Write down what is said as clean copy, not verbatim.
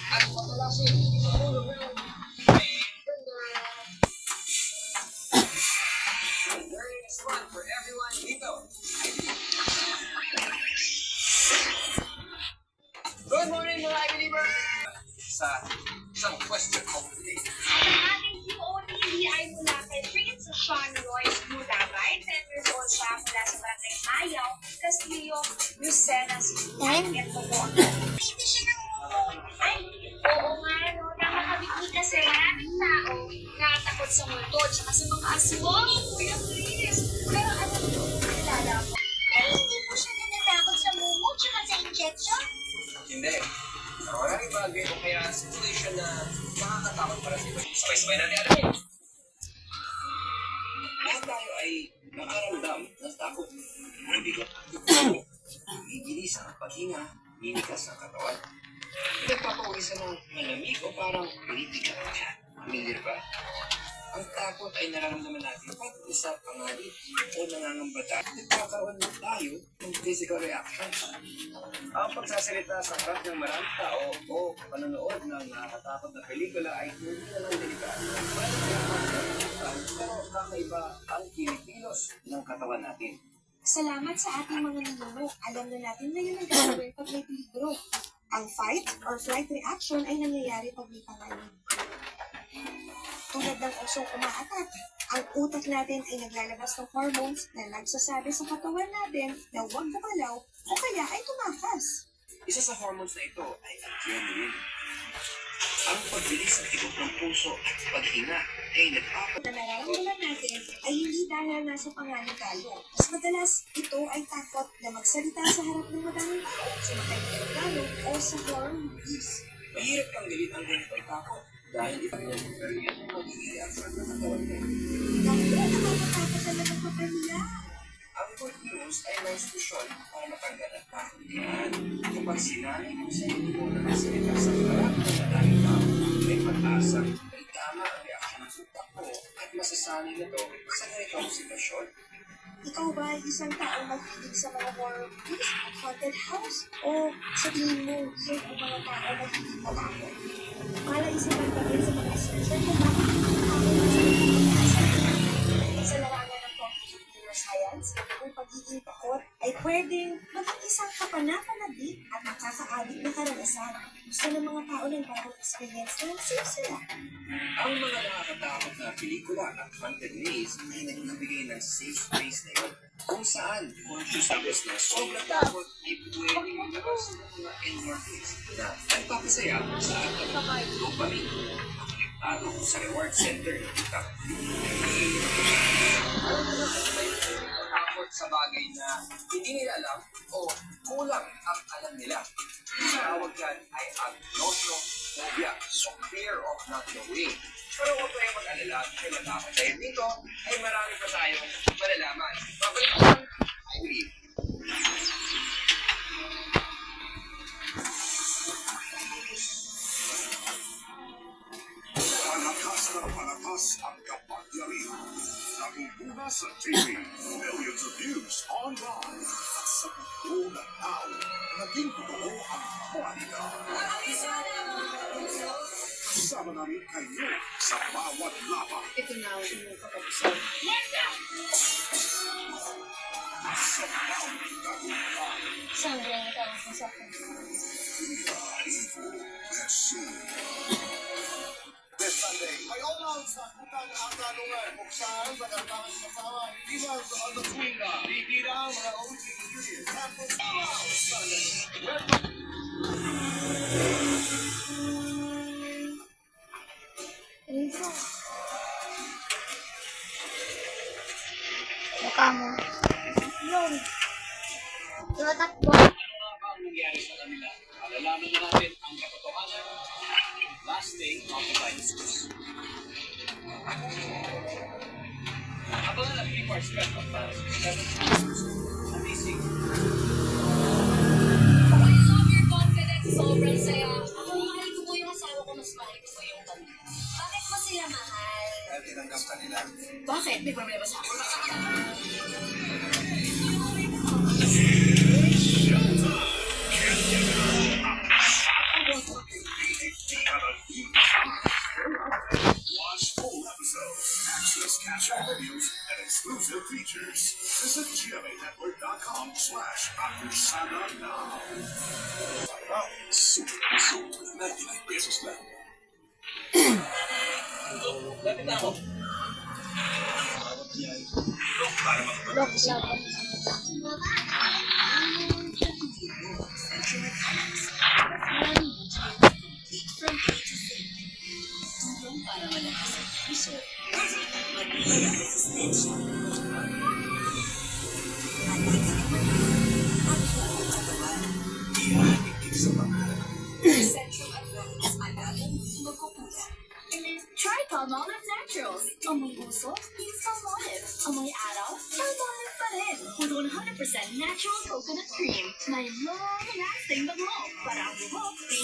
at matalasin sa ulo ng ganda. Learning is fun for everyone dito. Good morning mga I-Believer! Sa isang question of the day. Ang ating QOTD ay mula kay Prince Sean Royce Mulabay, 10 years old pa mula sa Barangay Ayaw, Castillo, Lucena City. Ito po. Hindi siya ay, oo nga, no? Nakakabigli kasi maraming tao nakatakot sa multo at sa mga aswang. Kuya, please. Pero alam mo, kilala ko. Pero hindi po siya natatakot sa mumu tsaka sa injection. Hindi. Maraming bagay o kaya situation na nakakatakot para sa iba. Sabay-sabay natin alamin. Lahat tayo ay nakaramdam ng takot. Mabigat ang dugo. Bibilis ang paghinga, minikas ang katawan. Nagpapawisan ng malamig o parang pinipigat ka siya. Familiar ba? Ang takot ay nararamdaman natin pag isa panganib o nangangambata. Nagkakaroon na tayo ng physical reaction. Ang pagsasalita sa harap ng maraming tao o panonood ng nakakatakot na pelikula ay hindi naman delikado. Pero kakaiba ang kinikilos ng katawan natin. Salamat sa ating mga ninuno. Alam na natin ngayon ang gagawin pag may peligro. Ang fight or flight reaction ay nangyayari pag may panganib. Tulad ng osong umaatak, ang utak natin ay naglalabas ng hormones na nagsasabi sa katawan natin na huwag bumalaw o kaya ay tumakas. Isa sa hormones na ito ay adrenaline. Ang pagbilis ng tibok ng puso at paghinga ay nagpapat. Na nararamdaman natin ay hindi dahil nasa panganib tayo. Mas madalas, ito ay takot na magsalita sa harap ng madaming tao, sumakay ng aeroplano o sa horror movies. Mahirap tanggalin ang ganitong takot dahil ito yung experience ng magiging reaction ng katawan mo. Dahil nakakatakot na ng kapamilya. Ang good news ay may solusyon para matanggal ang takot yan. Kapag sinanay mo sa iyo na magsalita sa harap ng madaming tao, may pag-asa, may tama ang reaksyon ng utak mo at masasanay na to sa ganitong sitwasyon. Ikaw ba ay isang taong mahilig sa mga horror movies at haunted house? O sa tingin mo, yun ang mga tao na hindi matakot? Para isipan ka rin sa mga researcher kung bakit ang tao na sa mga sa larangan ng computer science, ang pagiging takot ay pwedeng maging isang kapanapanabik at nakakaadik na karanasan. Gusto ng mga tao ng bagong experience na safe sila. Ang mga nakakatakot na pelikula at haunted maze ay nagbibigay ng safe space na yun. Kung saan, conscious tapos na sobrang takot ay pwedeng lumabas ng mga endorphins na nagpapasaya sa ating dopamine ang konektado sa reward center ng utak. Alam mo na ano ba yung takot sa bagay na hindi nila alam o kulang ang alam nila. Ang tawag dyan ay agnosophobia, so fear of not knowing. Pero huwag kayong mag-alala kay matakot. Dahil dito ay marami pa tayong malalaman. Babalik ko lang, I believe. Palakas ang kapangyarihan. Naguguna sa TV, millions of views online. At sa buong ng tao, naging totoo ang kwalita. Kasama namin kayo sa bawat laban. Ito na ang inyong kapag-isip. Sa bawat tagumpay. Sandra ang tawag ko sa akin. Info, Messi. This Sunday, may all-out sa Kutan ang tanungan kung saan magandang kasama Divas on the Twinga. Bibira ang mga OG Juniors. Tapos Sunday. Rico. Mukha mo. Yun. Tumatakbo. Ano nga ba ang nangyari sa kanila? Alalaman na natin ang katotohanan. Last day of the dinosaurs. Abangan ang 3-part special para sa 7 dinosaurs. Amazing. I love your confidence. Sobrang saya. Ako, mahal ko po yung asawa ko. Mas mahal ko po yung kanya. Bakit mo sila mahal? Dahil tinanggap ka nila. Bakit? May problema sa akin. Showtime! Akusada Now. Sulit-sulit, 99 pesos lang. Lapit na ako. Para Lock makapag- lang. Try Palmolive Naturals. Amoy uso, it's Palmolive. Amoy araw, Palmolive pa rin. With 100% natural coconut cream. May long-lasting bango para ang buhok di